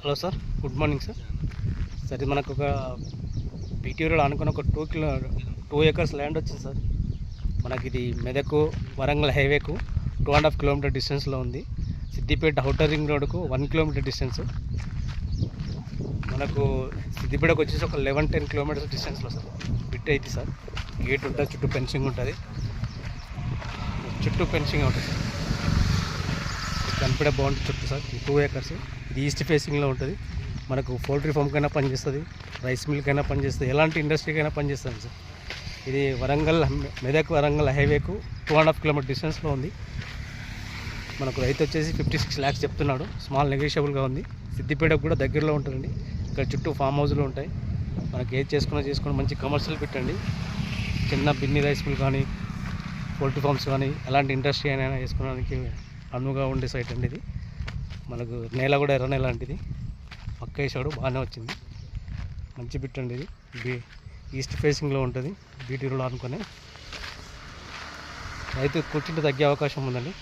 Hello sir, good morning sir. సరే, మనకు ఒక బీటీఓలో అనుకున్న ఒక 2 acres ల్యాండ్ వచ్చింది సార్. మనకి ఇది మెదక్ వరంగల్ హైవేకు 2.5 కిలోమీటర్ డిస్టెన్స్లో ఉంది. సిద్దిపేట ఔటర్ రింగ్ రోడ్కు 1 కిలోమీటర్ డిస్టెన్స్. మనకు సిద్దిపేటకు వచ్చేసి ఒక 11-10 కిలోమీటర్స్ డిస్టెన్స్లో సార్ బిట్ అయితే సార్. గేట్ ఉంటుంది, చుట్టూ ఫెన్సింగ్ ఉంటుంది, సార్. కనిపడే బాగుంటుంది చుట్టూ సార్. 2 acres. ఇది ఈస్ట్ ఫేసింగ్లో ఉంటుంది. మనకు పౌల్ట్రీ ఫామ్కైనా పనిచేస్తుంది, రైస్ మిల్కైనా పనిచేస్తుంది, ఎలాంటి ఇండస్ట్రీకైనా పనిచేస్తుంది సార్. ఇది మెదక్ వరంగల్ హైవేకు 2.5 కిలోమీటర్ డిస్టెన్స్లో ఉంది. మనకు రైతు వచ్చేసి 56 lakhs చెప్తున్నాడు. స్మాల్ నెగోషియబుల్గా ఉంది. సిద్దిపేటకు కూడా దగ్గరలో ఉంటుందండి. ఇక్కడ చుట్టూ ఫామ్ హౌస్లు ఉంటాయి. మనకి ఏది చేసుకుని మంచి కమర్షియల్ పెట్టండి. చిన్న బిన్ని రైస్ మిల్ కానీ, పౌల్ట్రీ ఫార్మ్స్ కానీ, ఎలాంటి ఇండస్ట్రీ అయినా వేసుకోవడానికి అనువుగా ఉండే సైట్ అండి ఇది. మనకు నేల కూడా ఎర్ర నేల లాంటిది. పక్క వేసాడు, బాగానే వచ్చింది. మంచి బిట్ అండి ఇది. ఈస్ట్ ఫేసింగ్లో ఉంటుంది. బీటీ రోడ్ అనుకుని రైతు కూర్చుంటే తగ్గే అవకాశం ఉందండి.